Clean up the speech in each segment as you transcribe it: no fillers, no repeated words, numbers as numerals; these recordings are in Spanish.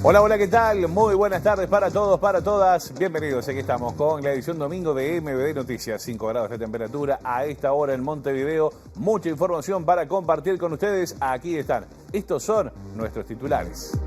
Hola, hola, ¿qué tal? Muy buenas tardes para todos, para todas. Bienvenidos, aquí estamos con la edición domingo de MBD Noticias. 5 grados de temperatura a esta hora en Montevideo. Mucha información para compartir con ustedes. Aquí están. Estos son nuestros titulares.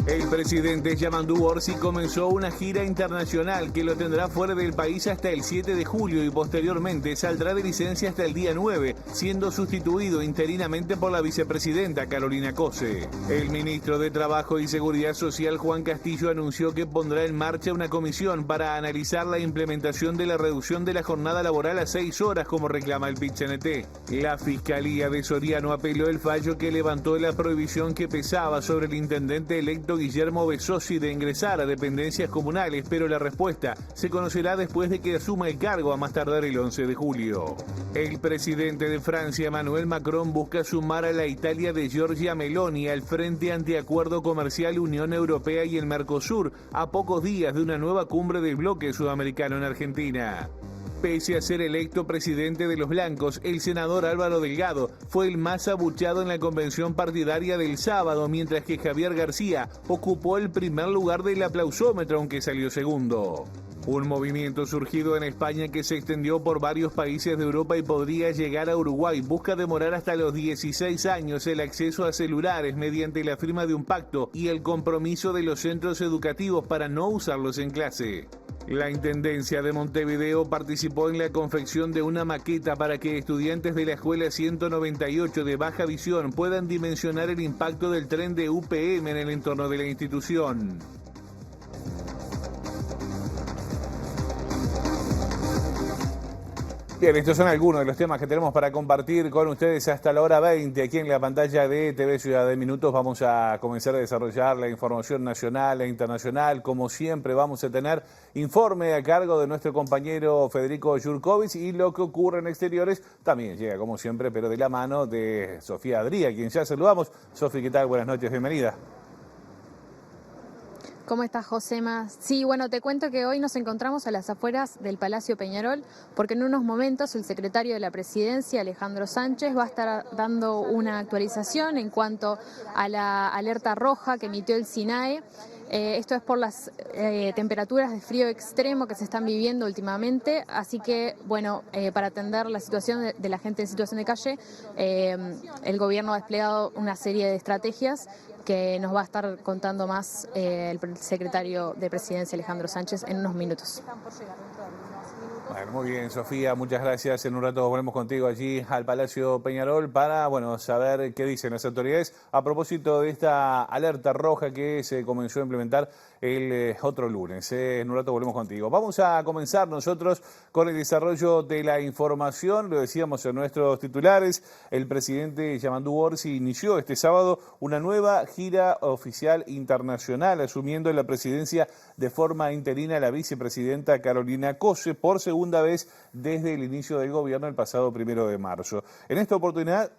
El presidente Yamandu Orsi comenzó una gira internacional que lo tendrá fuera del país hasta el 7 de julio y posteriormente saldrá de licencia hasta el día 9, siendo sustituido interinamente por la vicepresidenta Carolina Cose. El ministro de Trabajo y Seguridad Social Juan Castillo anunció que pondrá en marcha una comisión para analizar la implementación de la reducción de la jornada laboral a 6 horas como reclama el PIT-CNT. La Fiscalía de Soriano apeló el fallo que levantó la prohibición que pesaba sobre el intendente electo Guillermo Besosi de ingresar a dependencias comunales, pero la respuesta se conocerá después de que asuma el cargo a más tardar el 11 de julio. El presidente de Francia, Emmanuel Macron, busca sumar a la Italia de Giorgia Meloni al Frente Antiacuerdo Comercial Unión Europea y el Mercosur, a pocos días de una nueva cumbre del bloque sudamericano en Argentina. Pese a ser electo presidente de los blancos, el senador Álvaro Delgado fue el más abucheado en la convención partidaria del sábado, mientras que Javier García ocupó el primer lugar del aplausómetro, aunque salió segundo. Un movimiento surgido en España que se extendió por varios países de Europa y podría llegar a Uruguay busca demorar hasta los 16 años el acceso a celulares mediante la firma de un pacto y el compromiso de los centros educativos para no usarlos en clase. La Intendencia de Montevideo participó en la confección de una maqueta para que estudiantes de la Escuela 198 de Baja Visión puedan dimensionar el impacto del tren de UPM en el entorno de la institución. Bien, estos son algunos de los temas que tenemos para compartir con ustedes hasta la hora 20. Aquí en la pantalla de TV Ciudad de Minutos vamos a comenzar a desarrollar la información nacional e internacional. Como siempre vamos a tener informe a cargo de nuestro compañero Federico Jurkovic y lo que ocurre en exteriores también llega como siempre, pero de la mano de Sofía Adri, a quien ya saludamos. Sofi, ¿qué tal? Buenas noches, bienvenida. ¿Cómo estás, Josema? Sí, bueno, te cuento que hoy nos encontramos a las afueras del Palacio Peñarol porque en unos momentos el secretario de la Presidencia, Alejandro Sánchez, va a estar dando una actualización en cuanto a la alerta roja que emitió el SINAE. Esto es por las temperaturas de frío extremo que se están viviendo últimamente, así que, bueno, para atender la situación de la gente en situación de calle, el gobierno ha desplegado una serie de estrategias que nos va a estar contando más el secretario de Presidencia, Alejandro Sánchez, en unos minutos. Bueno, muy bien, Sofía, muchas gracias. En un rato volvemos contigo allí al Palacio Peñarol para, saber qué dicen las autoridades a propósito de esta alerta roja que se comenzó a implementar el otro lunes. En un rato volvemos contigo. Vamos a comenzar nosotros con el desarrollo de la información. Lo decíamos en nuestros titulares, el presidente Yamandu Orsi inició este sábado una nueva gira oficial internacional, asumiendo la presidencia de forma interina la vicepresidenta Carolina Cose por segunda vez desde el inicio del gobierno el pasado 1 de marzo. En esta oportunidad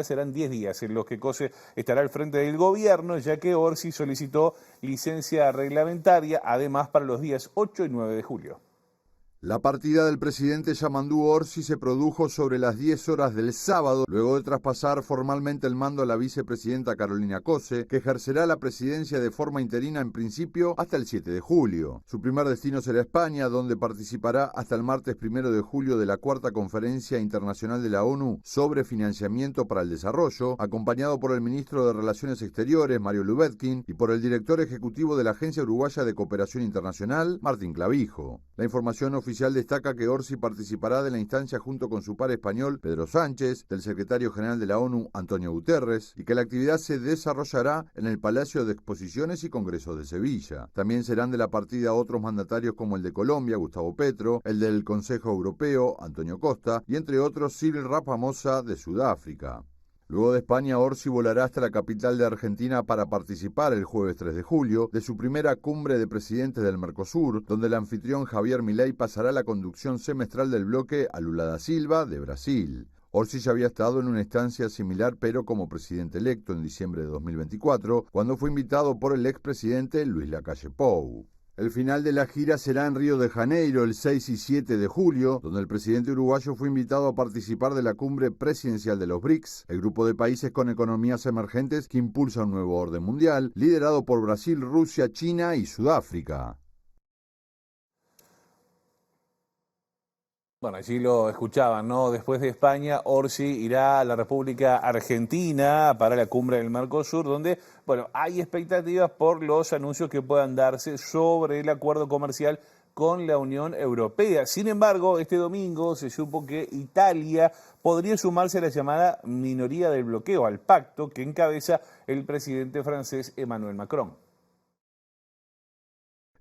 serán 10 días en los que Cose estará al frente del gobierno, ya que Orsi solicitó licencia reglamentaria, además para los días 8 y 9 de julio. La partida del presidente Yamandu Orsi se produjo sobre las 10 horas del sábado, luego de traspasar formalmente el mando a la vicepresidenta Carolina Cose, que ejercerá la presidencia de forma interina en principio hasta el 7 de julio. Su primer destino será España, donde participará hasta el martes 1 de julio de la Cuarta Conferencia Internacional de la ONU sobre Financiamiento para el Desarrollo, acompañado por el ministro de Relaciones Exteriores, Mario Lubetkin, y por el director ejecutivo de la Agencia Uruguaya de Cooperación Internacional, Martín Clavijo. La información oficial destaca que Orsi participará de la instancia junto con su par español Pedro Sánchez, del secretario general de la ONU Antonio Guterres, y que la actividad se desarrollará en el Palacio de Exposiciones y Congresos de Sevilla. También serán de la partida otros mandatarios como el de Colombia, Gustavo Petro, el del Consejo Europeo, Antonio Costa, y entre otros Cyril Ramaphosa de Sudáfrica. Luego de España, Orsi volará hasta la capital de Argentina para participar el jueves 3 de julio de su primera cumbre de presidentes del Mercosur, donde el anfitrión Javier Milei pasará la conducción semestral del bloque a Lula da Silva de Brasil. Orsi ya había estado en una instancia similar, pero como presidente electo en diciembre de 2024, cuando fue invitado por el expresidente Luis Lacalle Pou. El final de la gira será en Río de Janeiro el 6 y 7 de julio, donde el presidente uruguayo fue invitado a participar de la cumbre presidencial de los BRICS, el grupo de países con economías emergentes que impulsa un nuevo orden mundial, liderado por Brasil, Rusia, China y Sudáfrica. Bueno, allí lo escuchaban, ¿no? Después de España, Orsi irá a la República Argentina para la cumbre del Mercosur, donde, bueno, hay expectativas por los anuncios que puedan darse sobre el acuerdo comercial con la Unión Europea. Sin embargo, este domingo se supo que Italia podría sumarse a la llamada minoría del bloqueo, al pacto que encabeza el presidente francés Emmanuel Macron.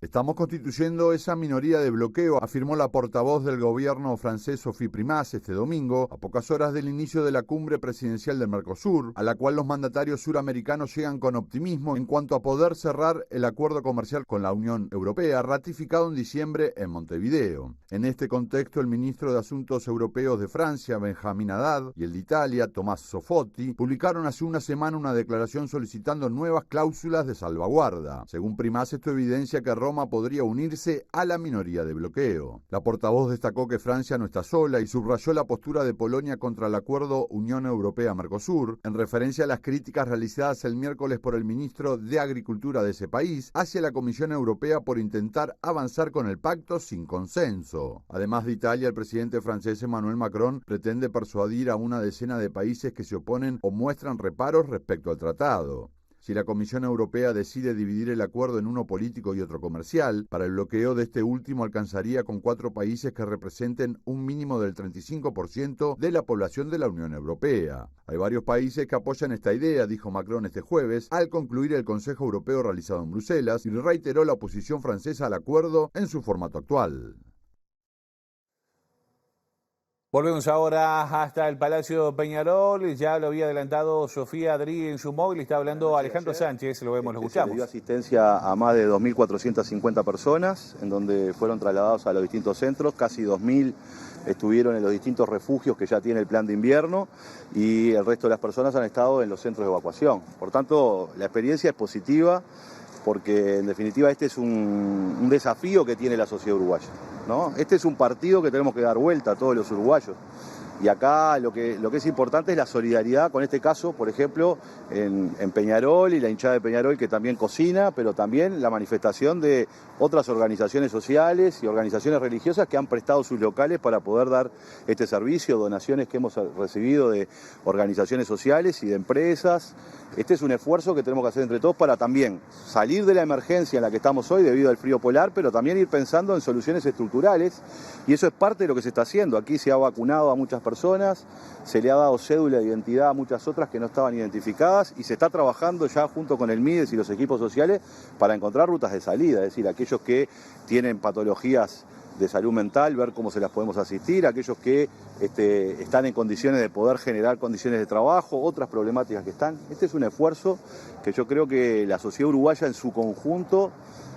Estamos constituyendo esa minoría de bloqueo, afirmó la portavoz del gobierno francés Sophie Primas este domingo, a pocas horas del inicio de la cumbre presidencial del Mercosur, a la cual los mandatarios suramericanos llegan con optimismo en cuanto a poder cerrar el acuerdo comercial con la Unión Europea, ratificado en diciembre en Montevideo. En este contexto, el ministro de Asuntos Europeos de Francia, Benjamin Haddad, y el de Italia, Tomás Sofotti, publicaron hace una semana una declaración solicitando nuevas cláusulas de salvaguarda. Según Primas, esto evidencia que Roma podría unirse a la minoría de bloqueo. La portavoz destacó que Francia no está sola y subrayó la postura de Polonia contra el acuerdo Unión Europea-Mercosur, en referencia a las críticas realizadas el miércoles por el ministro de Agricultura de ese país hacia la Comisión Europea por intentar avanzar con el pacto sin consenso. Además de Italia, el presidente francés Emmanuel Macron pretende persuadir a una decena de países que se oponen o muestran reparos respecto al tratado. Si la Comisión Europea decide dividir el acuerdo en uno político y otro comercial, para el bloqueo de este último alcanzaría con 4 países que representen un mínimo del 35% de la población de la Unión Europea. Hay varios países que apoyan esta idea, dijo Macron este jueves, al concluir el Consejo Europeo realizado en Bruselas, y reiteró la oposición francesa al acuerdo en su formato actual. Volvemos ahora hasta el Palacio Peñarol, ya lo había adelantado Sofía Adri en su móvil, está hablando Alejandro Sánchez, lo vemos, lo escuchamos. Se dio asistencia a más de 2.450 personas, en donde fueron trasladados a los distintos centros, casi 2.000 estuvieron en los distintos refugios que ya tiene el plan de invierno y el resto de las personas han estado en los centros de evacuación. Por tanto, la experiencia es positiva porque en definitiva este es un desafío que tiene la sociedad uruguaya, ¿no? Este es un partido que tenemos que dar vuelta a todos los uruguayos. Y acá lo que es importante es la solidaridad, con este caso, por ejemplo, en Peñarol y la hinchada de Peñarol que también cocina, pero también la manifestación de otras organizaciones sociales y organizaciones religiosas que han prestado sus locales para poder dar este servicio, donaciones que hemos recibido de organizaciones sociales y de empresas. Este es un esfuerzo que tenemos que hacer entre todos para también salir de la emergencia en la que estamos hoy debido al frío polar, pero también ir pensando en soluciones estructurales, y eso es parte de lo que se está haciendo. Aquí se ha vacunado a muchas personas, se le ha dado cédula de identidad a muchas otras que no estaban identificadas y se está trabajando ya junto con el MIDES y los equipos sociales para encontrar rutas de salida, es decir, aquellos que tienen patologías de salud mental, ver cómo se las podemos asistir, aquellos que están en condiciones de poder generar condiciones de trabajo, otras problemáticas que están. Este es un esfuerzo que yo creo que la sociedad uruguaya en su conjunto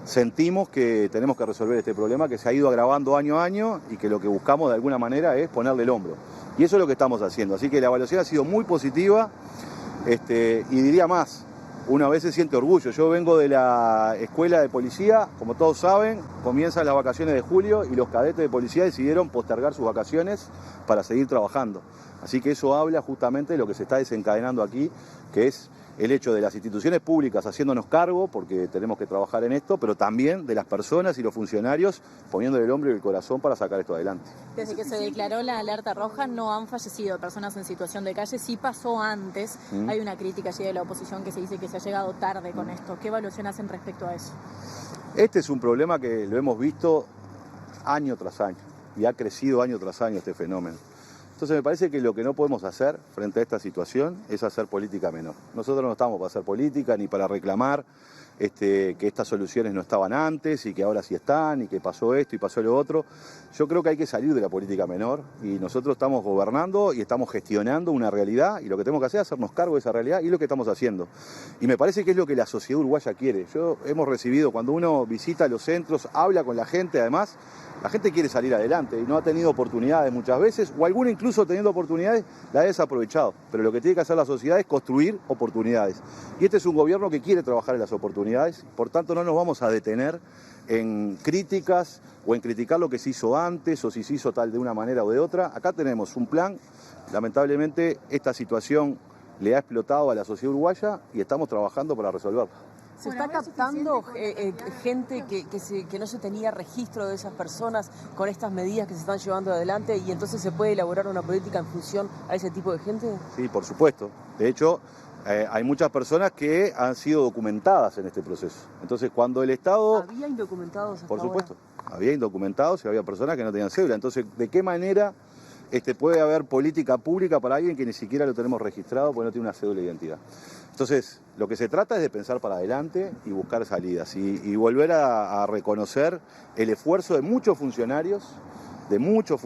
sentimos que tenemos que resolver este problema que se ha ido agravando año a año y que lo que buscamos de alguna manera es ponerle el hombro. Y eso es lo que estamos haciendo. Así que la evaluación ha sido muy positiva y diría más, uno a veces siente orgullo. Yo vengo de la escuela de policía, como todos saben, comienzan las vacaciones de julio y los cadetes de policía decidieron postergar sus vacaciones para seguir trabajando. Así que eso habla justamente de lo que se está desencadenando aquí, que es el hecho de las instituciones públicas haciéndonos cargo, porque tenemos que trabajar en esto, pero también de las personas y los funcionarios poniéndole el hombro y el corazón para sacar esto adelante. Desde que se declaró la alerta roja no han fallecido personas en situación de calle, sí pasó antes. Hay una crítica allí de la oposición que se dice que se ha llegado tarde con esto. ¿Qué evaluación hacen respecto a eso? Este es un problema que lo hemos visto año tras año y ha crecido año tras año este fenómeno. Entonces me parece que lo que no podemos hacer frente a esta situación es hacer política menor. Nosotros no estamos para hacer política ni para reclamar que estas soluciones no estaban antes y que ahora sí están y que pasó esto y pasó lo otro. Yo creo que hay que salir de la política menor y nosotros estamos gobernando y estamos gestionando una realidad y lo que tenemos que hacer es hacernos cargo de esa realidad y es lo que estamos haciendo. Y me parece que es lo que la sociedad uruguaya quiere. Hemos recibido, cuando uno visita los centros, habla con la gente, además, La gente quiere salir adelante y no ha tenido oportunidades muchas veces, o alguna incluso teniendo oportunidades la ha desaprovechado. Pero lo que tiene que hacer la sociedad es construir oportunidades. Y este es un gobierno que quiere trabajar en las oportunidades, por tanto no nos vamos a detener en críticas o en criticar lo que se hizo antes o si se hizo tal de una manera o de otra. Acá tenemos un plan, lamentablemente esta situación le ha explotado a la sociedad uruguaya y estamos trabajando para resolverla. ¿Se está captando gente que no se tenía registro de esas personas con estas medidas que se están llevando adelante y entonces se puede elaborar una política en función a ese tipo de gente? Sí, por supuesto. De hecho, hay muchas personas que han sido documentadas en este proceso. Entonces, cuando el Estado... ¿Había indocumentados hasta Por supuesto, ahora? había indocumentados y había personas que no tenían cédula. Entonces, ¿de qué manera puede haber política pública para alguien que ni siquiera lo tenemos registrado porque no tiene una cédula de identidad? Entonces, lo que se trata es de pensar para adelante y buscar salidas y volver a reconocer el esfuerzo de muchos funcionarios, de muchas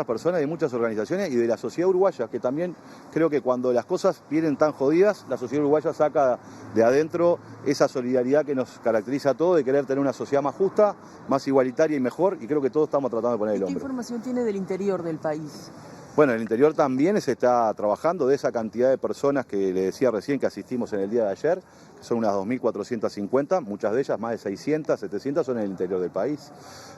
personas, de muchas organizaciones y de la sociedad uruguaya, que también creo que cuando las cosas vienen tan jodidas, la sociedad uruguaya saca de adentro esa solidaridad que nos caracteriza a todos, de querer tener una sociedad más justa, más igualitaria y mejor, y creo que todos estamos tratando de poner el hombro. ¿Qué información tiene del interior del país? Bueno, en el interior también se está trabajando de esa cantidad de personas que le decía recién que asistimos en el día de ayer, que son unas 2.450, muchas de ellas, más de 600, 700, son en el interior del país.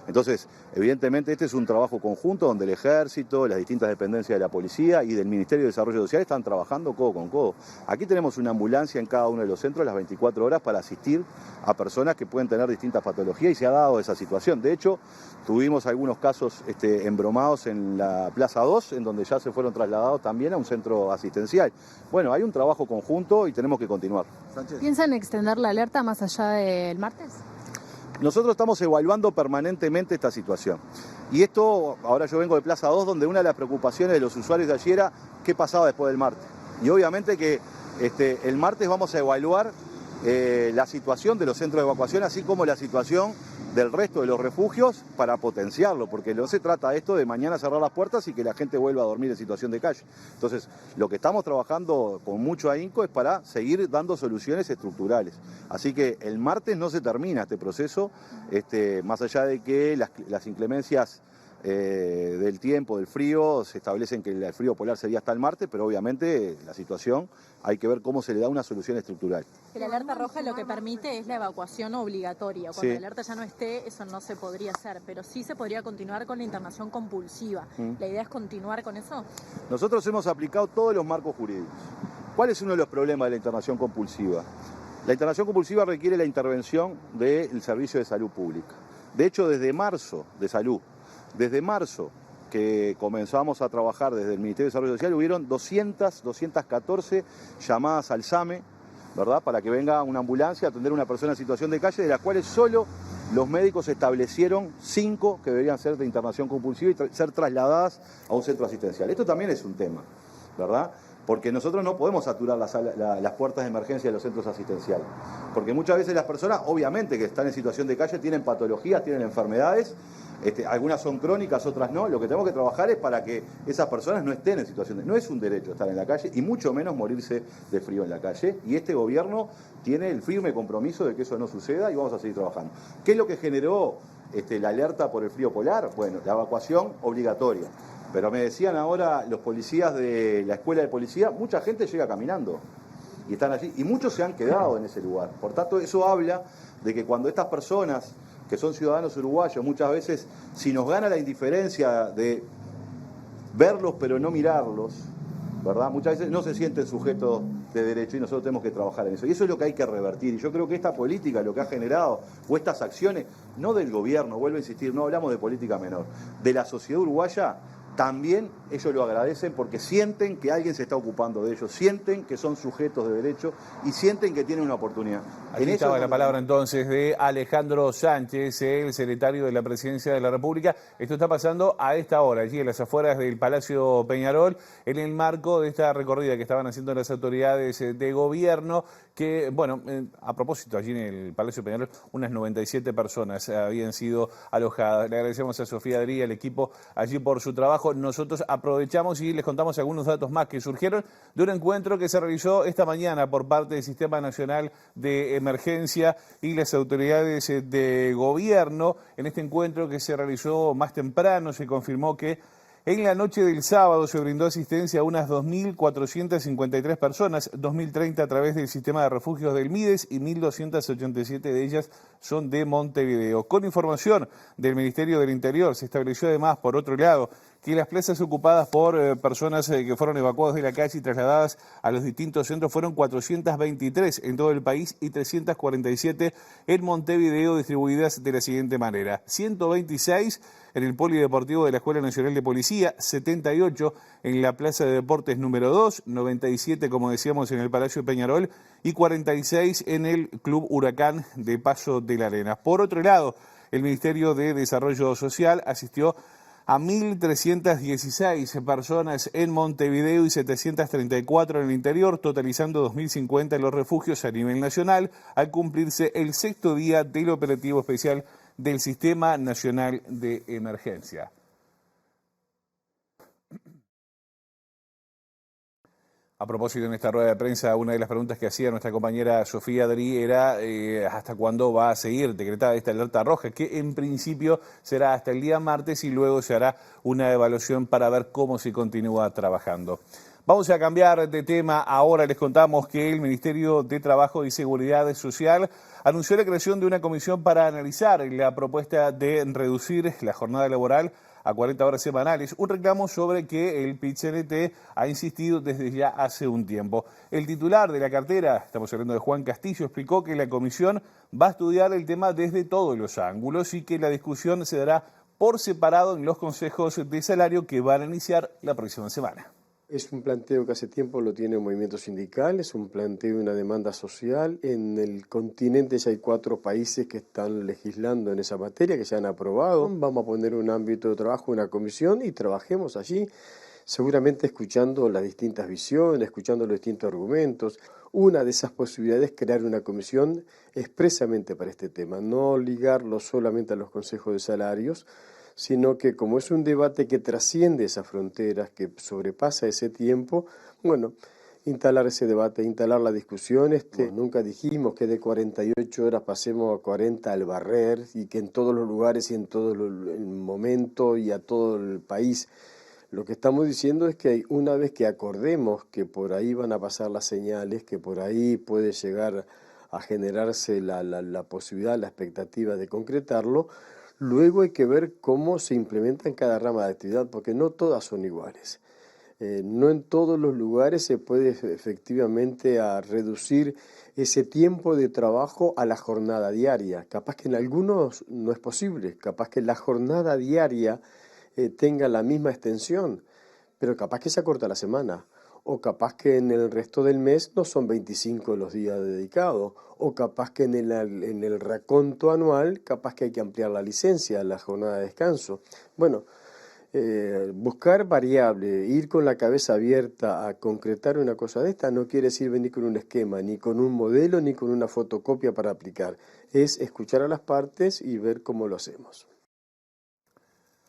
Entonces, evidentemente este es un trabajo conjunto donde el Ejército, las distintas dependencias de la Policía y del Ministerio de Desarrollo Social están trabajando codo con codo. Aquí tenemos una ambulancia en cada uno de los centros las 24 horas para asistir a personas que pueden tener distintas patologías y se ha dado esa situación. De hecho, tuvimos algunos casos embromados en la Plaza 2, en donde ya se fueron trasladados también a un centro asistencial. Bueno, hay un trabajo conjunto y tenemos que continuar. Sánchez. ¿Piensan extender la alerta más allá del martes? Nosotros estamos evaluando permanentemente esta situación. Y esto, ahora yo vengo de Plaza 2, donde una de las preocupaciones de los usuarios de allí era qué pasaba después del martes. Y obviamente que el martes vamos a evaluar la situación de los centros de evacuación, así como la situación del resto de los refugios para potenciarlo, porque no se trata esto de mañana cerrar las puertas y que la gente vuelva a dormir en situación de calle. Entonces, lo que estamos trabajando con mucho ahínco es para seguir dando soluciones estructurales. Así que el martes no se termina este proceso, más allá de que las inclemencias del tiempo, del frío, se establecen que el frío polar sería hasta el martes, pero obviamente la situación hay que ver cómo se le da una solución estructural. El alerta roja lo que permite es la evacuación obligatoria. Cuando el alerta ya no esté, eso no se podría hacer, pero sí se podría continuar con la internación compulsiva. ¿La idea es continuar con eso? Nosotros hemos aplicado todos los marcos jurídicos. ¿Cuál es uno de los problemas de la internación compulsiva? La internación compulsiva requiere la intervención del Servicio de Salud Pública. De hecho, desde marzo que comenzamos a trabajar desde el Ministerio de Desarrollo Social, hubieron 214 llamadas al SAME, ¿verdad?, para que venga una ambulancia a atender a una persona en situación de calle, de las cuales solo los médicos establecieron 5 que deberían ser de internación compulsiva y ser trasladadas a un centro asistencial. Esto también es un tema, ¿verdad?, porque nosotros no podemos saturar las puertas de emergencia de los centros asistenciales, porque muchas veces las personas, obviamente que están en situación de calle, tienen patologías, tienen enfermedades, algunas son crónicas, otras no. Lo que tenemos que trabajar es para que esas personas no estén en situación de... No es un derecho estar en la calle y mucho menos morirse de frío en la calle, y este gobierno tiene el firme compromiso de que eso no suceda y vamos a seguir trabajando. ¿Qué es lo que generó la alerta por el frío polar? Bueno, la evacuación obligatoria. Pero me decían ahora los policías de la escuela de policía, mucha gente llega caminando y están allí, y muchos se han quedado en ese lugar. Por tanto, eso habla de que cuando estas personas, que son ciudadanos uruguayos, muchas veces, si nos gana la indiferencia de verlos pero no mirarlos, ¿verdad?, muchas veces no se sienten sujetos de derecho y nosotros tenemos que trabajar en eso. Y eso es lo que hay que revertir. Y yo creo que esta política, lo que ha generado, o estas acciones, no del gobierno, vuelvo a insistir, no hablamos de política menor, de la sociedad uruguaya, también ellos lo agradecen porque sienten que alguien se está ocupando de ellos, sienten que son sujetos de derecho y sienten que tienen una oportunidad. Aquí estaba la palabra entonces de Alejandro Sánchez, el secretario de la Presidencia de la República. Esto está pasando a esta hora, allí en las afueras del Palacio Peñarol, en el marco de esta recorrida que estaban haciendo las autoridades de gobierno, que, bueno, a propósito, allí en el Palacio Peñarol, unas 97 personas habían sido alojadas. Le agradecemos a Sofía Adri y al equipo allí por su trabajo. Nosotros aprovechamos y les contamos algunos datos más que surgieron de un encuentro que se realizó esta mañana por parte del Sistema Nacional de Emergencia y las autoridades de gobierno. En este encuentro que se realizó más temprano se confirmó que en la noche del sábado se brindó asistencia a unas 2.453 personas, 2.030 a través del sistema de refugios del MIDES y 1.287 de ellas son de Montevideo. Con información del Ministerio del Interior se estableció además, por otro lado, que las plazas ocupadas por personas que fueron evacuadas de la calle y trasladadas a los distintos centros fueron 423 en todo el país y 347 en Montevideo, distribuidas de la siguiente manera: 126 en el Polideportivo de la Escuela Nacional de Policía, 78 en la Plaza de Deportes número 2, 97, como decíamos, en el Palacio Peñarol y 46 en el Club Huracán de Paso de la Arena. Por otro lado, el Ministerio de Desarrollo Social asistió a 1.316 personas en Montevideo y 734 en el interior, totalizando 2.050 en los refugios a nivel nacional, al cumplirse el 6º día del operativo especial del Sistema Nacional de Emergencia. A propósito, en esta rueda de prensa, una de las preguntas que hacía nuestra compañera Sofía Adri era ¿hasta cuándo va a seguir decretada esta alerta roja? Que en principio será hasta el día martes y luego se hará una evaluación para ver cómo se continúa trabajando. Vamos a cambiar de tema. Ahora les contamos que el Ministerio de Trabajo y Seguridad Social anunció la creación de una comisión para analizar la propuesta de reducir la jornada laboral a 40 horas semanales, un reclamo sobre que el PIT-CNT ha insistido desde ya hace un tiempo. El titular de la cartera, estamos hablando de Juan Castillo, explicó que la comisión va a estudiar el tema desde todos los ángulos y que la discusión se dará por separado en los consejos de salario que van a iniciar la próxima semana. Es un planteo que hace tiempo lo tiene el movimiento sindical, es un planteo de una demanda social. En el continente ya hay 4 países que están legislando en esa materia, que ya han aprobado. Vamos a poner un ámbito de trabajo, una comisión, y trabajemos allí, seguramente escuchando las distintas visiones, escuchando los distintos argumentos. Una de esas posibilidades es crear una comisión expresamente para este tema, no ligarlo solamente a los consejos de salarios, sino que como es un debate que trasciende esas fronteras, que sobrepasa ese tiempo, bueno, instalar ese debate, instalar la discusión. Nunca dijimos que de 48 horas pasemos a 40 al barrer y que en todos los lugares y en todo el momento y a todo el país. Lo que estamos diciendo es que una vez que acordemos que por ahí van a pasar las señales, que por ahí puede llegar a generarse la posibilidad, la expectativa de concretarlo, luego hay que ver cómo se implementa en cada rama de actividad, porque no todas son iguales. No en todos los lugares se puede efectivamente reducir ese tiempo de trabajo a la jornada diaria. Capaz que en algunos no es posible, capaz que la jornada diaria tenga la misma extensión, pero capaz que se acorta la semana. O capaz que en el resto del mes no son 25 los días dedicados, o capaz que en el raconto anual, capaz que hay que ampliar la licencia, la jornada de descanso. Bueno, buscar variable, ir con la cabeza abierta a concretar una cosa de esta no quiere decir venir con un esquema, ni con un modelo, ni con una fotocopia para aplicar. Es escuchar a las partes y ver cómo lo hacemos.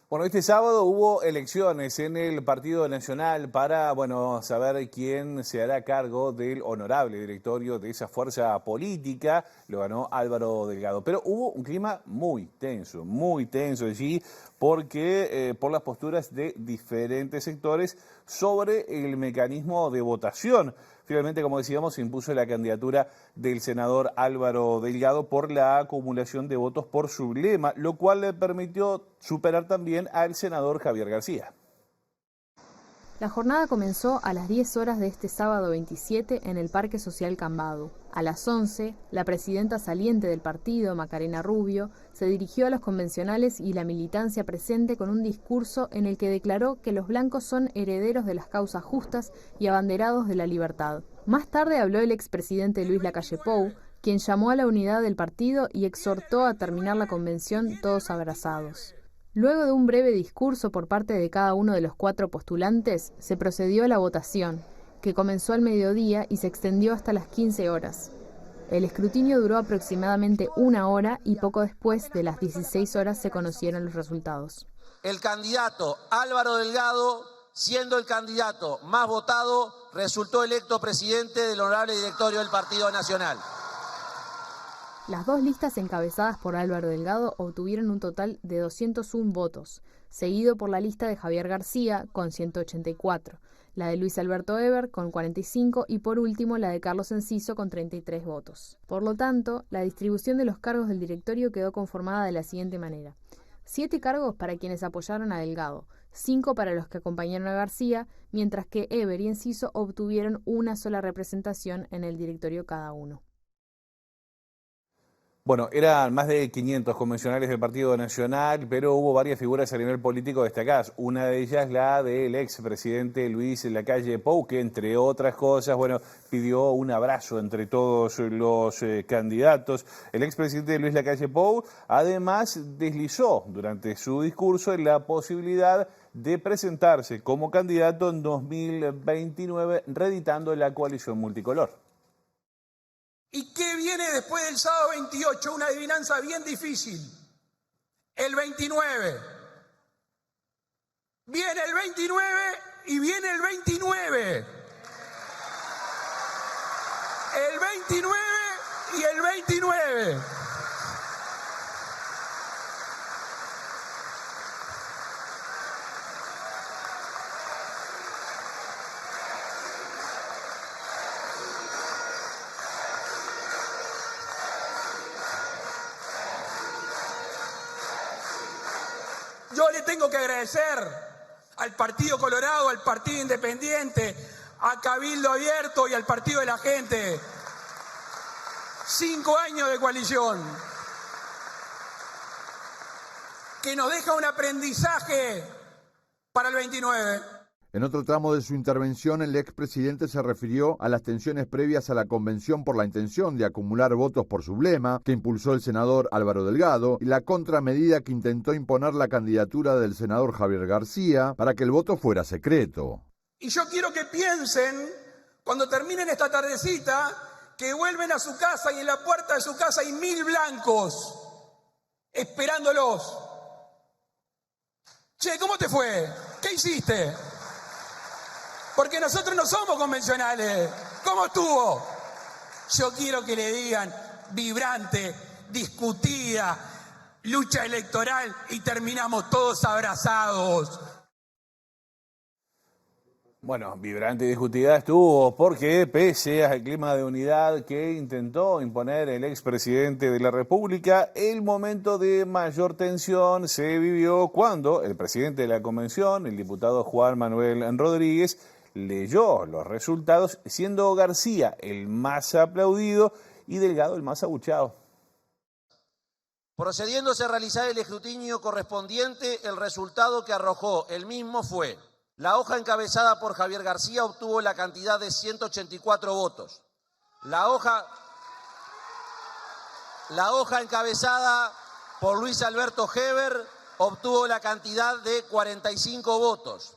Bueno, este sábado hubo elecciones en el Partido Nacional para, saber quién se hará cargo del honorable directorio de esa fuerza política. Lo ganó Álvaro Delgado. Pero hubo un clima muy tenso allí, porque por las posturas de diferentes sectores sobre el mecanismo de votación. Finalmente, como decíamos, se impuso la candidatura del senador Álvaro Delgado por la acumulación de votos por su lema, lo cual le permitió superar también al senador Javier García. La jornada comenzó a las 10 horas de este sábado 27 en el Parque Social Cambado. A las 11, la presidenta saliente del partido, Macarena Rubio, se dirigió a los convencionales y la militancia presente con un discurso en el que declaró que los blancos son herederos de las causas justas y abanderados de la libertad. Más tarde habló el expresidente Luis Lacalle Pou, quien llamó a la unidad del partido y exhortó a terminar la convención todos abrazados. Luego de un breve discurso por parte de cada uno de los 4 postulantes, se procedió a la votación, que comenzó al mediodía y se extendió hasta las 15 horas. El escrutinio duró aproximadamente 1 hora y poco después de las 16 horas se conocieron los resultados. El candidato Álvaro Delgado, siendo el candidato más votado, resultó electo presidente del honorable directorio del Partido Nacional. Las dos listas encabezadas por Álvaro Delgado obtuvieron un total de 201 votos, seguido por la lista de Javier García con 184, la de Luis Alberto Heber con 45 y por último la de Carlos Enciso con 33 votos. Por lo tanto, la distribución de los cargos del directorio quedó conformada de la siguiente manera: 7 cargos para quienes apoyaron a Delgado, 5 para los que acompañaron a García, mientras que Heber y Enciso obtuvieron una sola representación en el directorio cada uno. Bueno, eran más de 500 convencionales del Partido Nacional, pero hubo varias figuras a nivel político destacadas. Una de ellas, la del expresidente Luis Lacalle Pou, que entre otras cosas, pidió un abrazo entre todos los candidatos. El expresidente Luis Lacalle Pou, además, deslizó durante su discurso la posibilidad de presentarse como candidato en 2029, reeditando la coalición multicolor. ¿Y qué viene después del sábado 28? Una adivinanza bien difícil. El 29. Viene el 29 y viene el 29. El 29 y el 29. Yo le tengo que agradecer al Partido Colorado, al Partido Independiente, a Cabildo Abierto y al Partido de la Gente. 5 años de coalición que nos deja un aprendizaje para el 29. En otro tramo de su intervención, el expresidente se refirió a las tensiones previas a la convención por la intención de acumular votos por sublema que impulsó el senador Álvaro Delgado y la contramedida que intentó imponer la candidatura del senador Javier García para que el voto fuera secreto. Y yo quiero que piensen, cuando terminen esta tardecita, que vuelven a su casa y en la puerta de su casa hay 1000 blancos esperándolos. Che, ¿cómo te fue? ¿Qué hiciste? Porque nosotros no somos convencionales. ¿Cómo estuvo? Yo quiero que le digan vibrante, discutida, lucha electoral y terminamos todos abrazados. Bueno, vibrante y discutida estuvo porque pese al clima de unidad que intentó imponer el expresidente de la República, el momento de mayor tensión se vivió cuando el presidente de la convención, el diputado Juan Manuel Rodríguez, leyó los resultados, siendo García el más aplaudido y Delgado el más abucheado. Procediéndose a realizar el escrutinio correspondiente, el resultado que arrojó el mismo fue: la hoja encabezada por Javier García obtuvo la cantidad de 184 votos. La hoja encabezada por Luis Alberto Heber obtuvo la cantidad de 45 votos.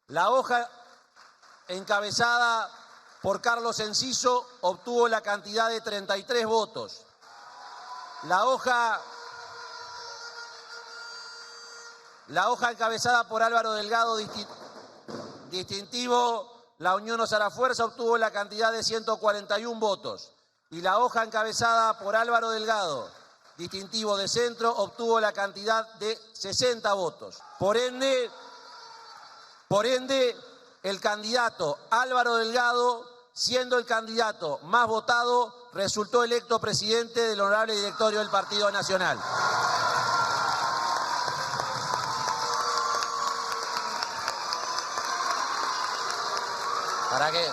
La hoja encabezada por Carlos Enciso obtuvo la cantidad de 33 votos. La hoja encabezada por Álvaro Delgado, distintivo La Unión nos hará fuerza, obtuvo la cantidad de 141 votos. Y la hoja encabezada por Álvaro Delgado, distintivo de Centro, obtuvo la cantidad de 60 votos. Por ende, el candidato Álvaro Delgado, siendo el candidato más votado, resultó electo presidente del honorable directorio del Partido Nacional. ¿Para qué?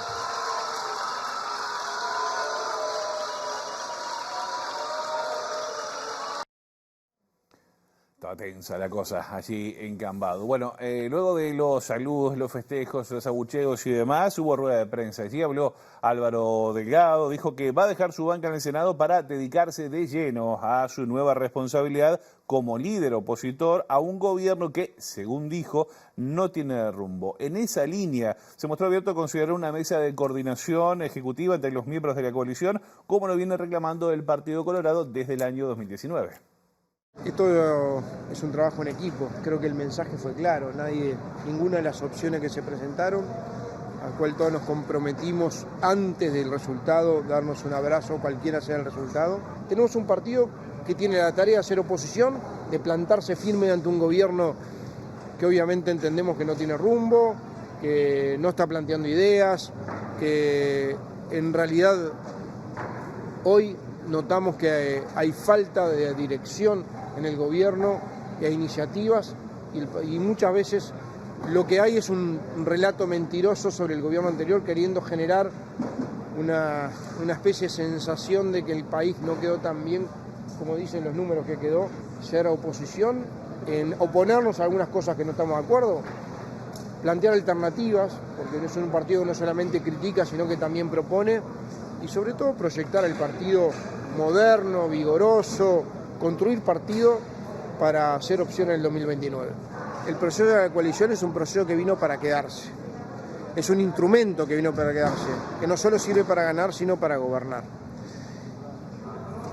Estaba tensa la cosa allí en Cambados. Bueno, luego de los saludos, los festejos, los abucheos y demás, hubo rueda de prensa. Allí habló Álvaro Delgado, dijo que va a dejar su banca en el Senado para dedicarse de lleno a su nueva responsabilidad como líder opositor a un gobierno que, según dijo, no tiene rumbo. En esa línea se mostró abierto a considerar una mesa de coordinación ejecutiva entre los miembros de la coalición, como lo viene reclamando el Partido Colorado desde el año 2019. Esto es un trabajo en equipo, creo que el mensaje fue claro, ninguna de las opciones que se presentaron, al cual todos nos comprometimos antes del resultado, darnos un abrazo cualquiera sea el resultado. Tenemos un partido que tiene la tarea de hacer oposición, de plantarse firme ante un gobierno que obviamente entendemos que no tiene rumbo, que no está planteando ideas, que en realidad hoy notamos que hay falta de dirección en el gobierno, que hay iniciativas y muchas veces lo que hay es un relato mentiroso sobre el gobierno anterior queriendo generar una especie de sensación de que el país no quedó tan bien como dicen los números que quedó, ser oposición, en oponernos a algunas cosas que no estamos de acuerdo, plantear alternativas, porque es un partido que no solamente critica, sino que también propone, y sobre todo proyectar el partido moderno, vigoroso, construir partido para ser opción en el 2029. El proceso de la coalición es un proceso que vino para quedarse. Es un instrumento que vino para quedarse, que no solo sirve para ganar, sino para gobernar.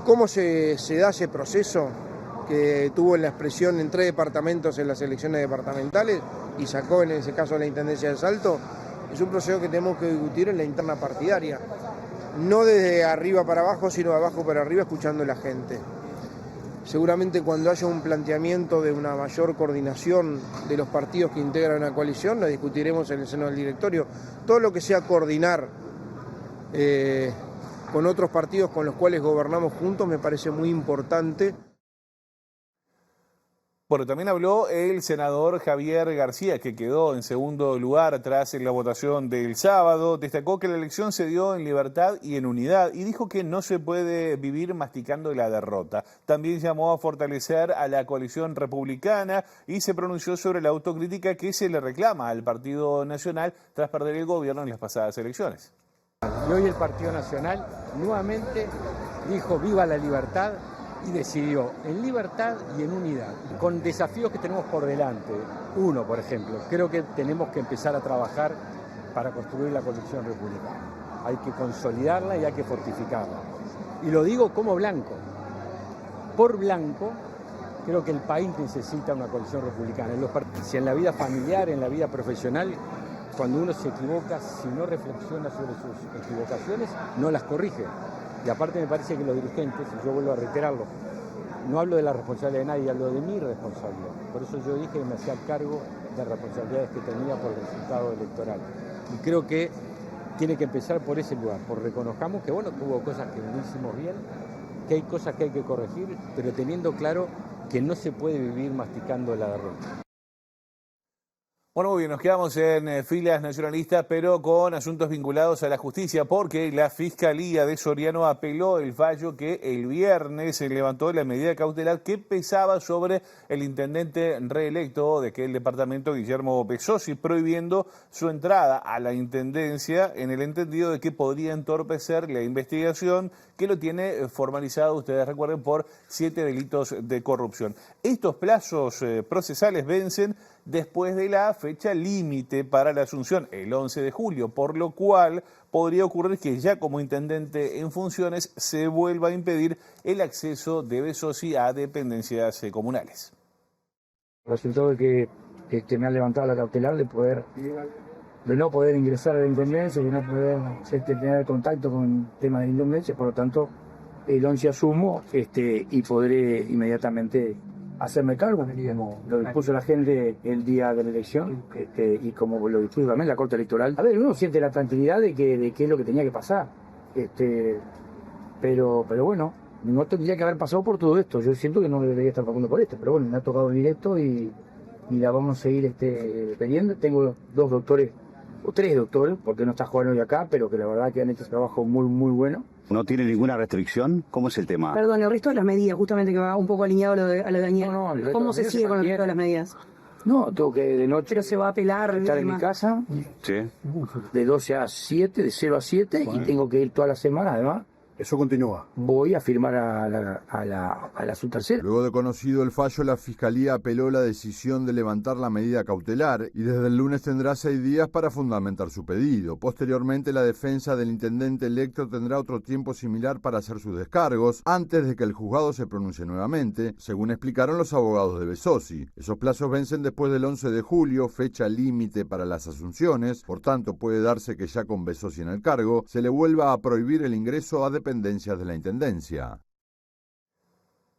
¿Cómo se da ese proceso que tuvo la expresión en 3 departamentos en las elecciones departamentales y sacó en ese caso la Intendencia de Salto? Es un proceso que tenemos que discutir en la interna partidaria. No desde arriba para abajo, sino de abajo para arriba, escuchando a la gente. Seguramente cuando haya un planteamiento de una mayor coordinación de los partidos que integran la coalición, la discutiremos en el seno del directorio. Todo lo que sea coordinar con otros partidos con los cuales gobernamos juntos me parece muy importante. Bueno, también habló el senador Javier García, que quedó en segundo lugar tras la votación del sábado. Destacó que la elección se dio en libertad y en unidad y dijo que no se puede vivir masticando la derrota. También llamó a fortalecer a la coalición republicana y se pronunció sobre la autocrítica que se le reclama al Partido Nacional tras perder el gobierno en las pasadas elecciones. Y hoy el Partido Nacional nuevamente dijo viva la libertad y decidió en libertad y en unidad, con desafíos que tenemos por delante. Uno, por ejemplo, creo que tenemos que empezar a trabajar para construir la coalición republicana. Hay que consolidarla y hay que fortificarla. Y lo digo como blanco. Por blanco, creo que el país necesita una coalición republicana. Si en la vida familiar, en la vida profesional, cuando uno se equivoca, si no reflexiona sobre sus equivocaciones, no las corrige. Y aparte me parece que los dirigentes, y yo vuelvo a reiterarlo, no hablo de la responsabilidad de nadie, hablo de mi responsabilidad. Por eso yo dije que me hacía cargo de responsabilidades que tenía por el resultado electoral. Y creo que tiene que empezar por ese lugar, por reconozcamos que bueno, que hubo cosas que no hicimos bien, que hay cosas que hay que corregir, pero teniendo claro que no se puede vivir masticando la derrota. Bueno, muy bien, nos quedamos en filas nacionalistas, pero con asuntos vinculados a la justicia, porque la Fiscalía de Soriano apeló el fallo que el viernes se levantó la medida cautelar que pesaba sobre el intendente reelecto de aquel departamento, Guillermo Besosi, prohibiendo su entrada a la intendencia en el entendido de que podría entorpecer la investigación que lo tiene formalizado, ustedes recuerden, por 7 delitos de corrupción. Estos plazos procesales vencen después de la fecha límite para la asunción, el 11 de julio, por lo cual podría ocurrir que ya como intendente en funciones se vuelva a impedir el acceso de Besosi a dependencias comunales. Resultó de que me han levantado la cautelar de no poder ingresar a la intendencia, de no poder tener contacto con temas de intendencia, por lo tanto el 11 asumo y podré inmediatamente hacerme cargo, como lo dispuso la gente el día de la elección y como lo dispuso también la Corte Electoral. A ver, uno siente la tranquilidad de qué es lo que tenía que pasar, pero bueno, no tendría que haber pasado por todo esto. Yo siento que no debería estar pasando por esto, pero bueno, me ha tocado vivir esto y la vamos a seguir pidiendo. Tengo 2 doctores o 3 doctores, porque no está Juan hoy acá, pero que la verdad que han hecho un trabajo muy, muy bueno. ¿No tiene ninguna restricción? ¿Cómo es el tema? Perdón, el resto de las medidas, justamente que va un poco alineado a lo de Daniel. No, ¿Cómo se sigue con el resto de las medidas? No, tengo que de noche Pero se va a apelar. estar en mi casa, Sí. de 12 a 7, de 0 a 7, y tengo que ir toda la semana, además. Eso continúa. Voy a firmar a la subtercera. Luego de conocido el fallo, la Fiscalía apeló la decisión de levantar la medida cautelar y desde el lunes tendrá 6 días para fundamentar su pedido. Posteriormente, la defensa del intendente electo tendrá otro tiempo similar para hacer sus descargos antes de que el juzgado se pronuncie nuevamente, según explicaron los abogados de Besosi. Esos plazos vencen después del 11 de julio, fecha límite para las asunciones. Por tanto, puede darse que ya con Besosi en el cargo se le vuelva a prohibir el ingreso a dependencias de la Intendencia.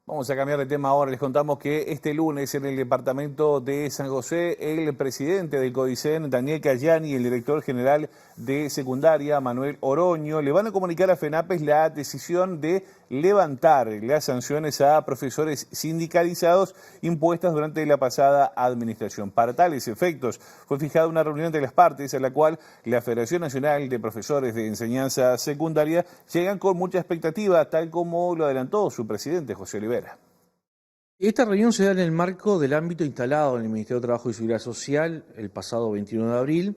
Vamos a cambiar de tema ahora. Les contamos que este lunes en el departamento de San José, el presidente del CODICEN, Daniel Cayani, y el director general de secundaria, Manuel Oroño, le van a comunicar a FENAPES la decisión de levantar las sanciones a profesores sindicalizados impuestas durante la pasada administración. Para tales efectos, fue fijada una reunión entre las partes, a la cual la Federación Nacional de Profesores de Enseñanza Secundaria llegan con mucha expectativa, tal como lo adelantó su presidente, José Olivera. Esta reunión se da en el marco del ámbito instalado en el Ministerio de Trabajo y Seguridad Social el pasado 21 de abril,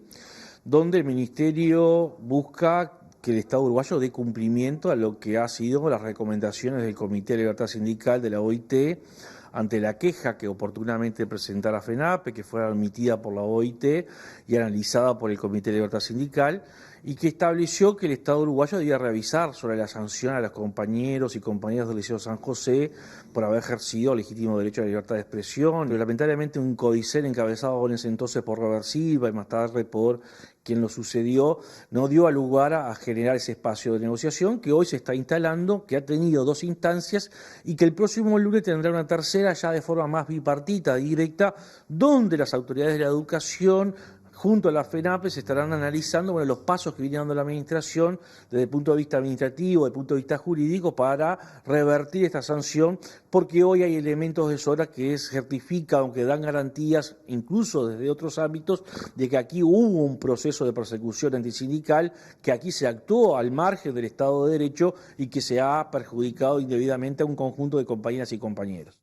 donde el Ministerio busca que el Estado uruguayo dé cumplimiento a lo que ha sido las recomendaciones del Comité de Libertad Sindical de la OIT ante la queja que oportunamente presentara FENAPE, que fue admitida por la OIT y analizada por el Comité de Libertad Sindical, y que estableció que el Estado uruguayo debía revisar sobre la sanción a los compañeros y compañeras del Liceo San José por haber ejercido el legítimo derecho a la libertad de expresión. Pero, lamentablemente, un CODICEN encabezado en ese entonces por Robert Silva y más tarde por quien lo sucedió, no dio lugar a generar ese espacio de negociación que hoy se está instalando, que ha tenido 2 instancias y que el próximo lunes tendrá una tercera ya de forma más bipartita, directa, donde las autoridades de la educación junto a la FENAPE se estarán analizando los pasos que viene dando la administración desde el punto de vista administrativo, desde el punto de vista jurídico, para revertir esta sanción, porque hoy hay elementos de sobra que certifican, aunque dan garantías, incluso desde otros ámbitos, de que aquí hubo un proceso de persecución antisindical, que aquí se actuó al margen del Estado de Derecho y que se ha perjudicado indebidamente a un conjunto de compañeras y compañeros.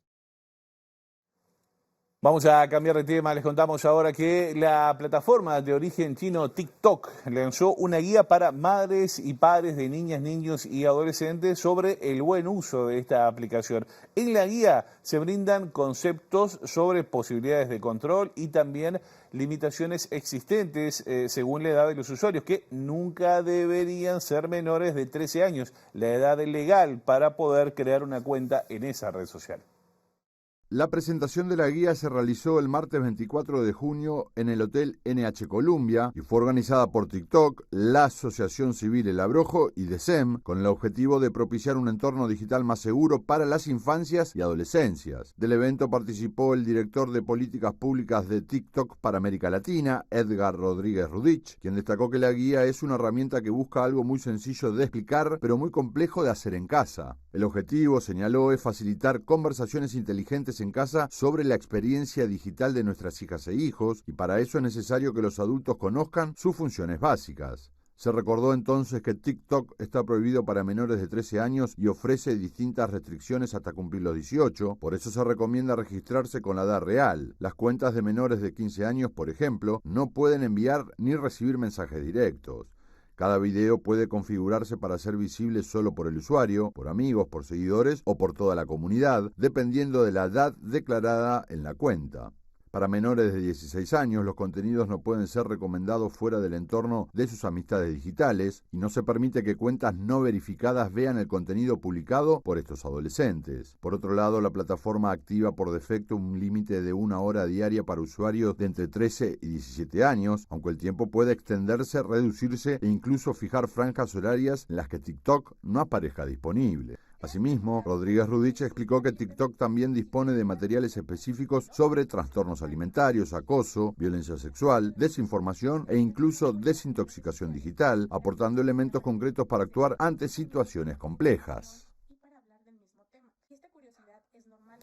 Vamos a cambiar de tema. Les contamos ahora que la plataforma de origen chino TikTok lanzó una guía para madres y padres de niñas, niños y adolescentes sobre el buen uso de esta aplicación. En la guía se brindan conceptos sobre posibilidades de control y también limitaciones existentes según la edad de los usuarios, que nunca deberían ser menores de 13 años, la edad legal para poder crear una cuenta en esa red social. La presentación de la guía se realizó el martes 24 de junio en el Hotel NH Columbia y fue organizada por TikTok, la Asociación Civil El Abrojo y DECEM, con el objetivo de propiciar un entorno digital más seguro para las infancias y adolescencias. Del evento participó el director de Políticas Públicas de TikTok para América Latina, Edgar Rodríguez Rudich, quien destacó que la guía es una herramienta que busca algo muy sencillo de explicar, pero muy complejo de hacer en casa. El objetivo, señaló, es facilitar conversaciones inteligentes en casa sobre la experiencia digital de nuestras hijas e hijos, y para eso es necesario que los adultos conozcan sus funciones básicas. Se recordó entonces que TikTok está prohibido para menores de 13 años y ofrece distintas restricciones hasta cumplir los 18, por eso se recomienda registrarse con la edad real. Las cuentas de menores de 15 años, por ejemplo, no pueden enviar ni recibir mensajes directos. Cada video puede configurarse para ser visible solo por el usuario, por amigos, por seguidores o por toda la comunidad, dependiendo de la edad declarada en la cuenta. Para menores de 16 años, los contenidos no pueden ser recomendados fuera del entorno de sus amistades digitales y no se permite que cuentas no verificadas vean el contenido publicado por estos adolescentes. Por otro lado, la plataforma activa por defecto un límite de 1 hora diaria para usuarios de entre 13 y 17 años, aunque el tiempo puede extenderse, reducirse e incluso fijar franjas horarias en las que TikTok no aparezca disponible. Asimismo, Rodríguez Rudich explicó que TikTok también dispone de materiales específicos sobre trastornos alimentarios, acoso, violencia sexual, desinformación e incluso desintoxicación digital, aportando elementos concretos para actuar ante situaciones complejas.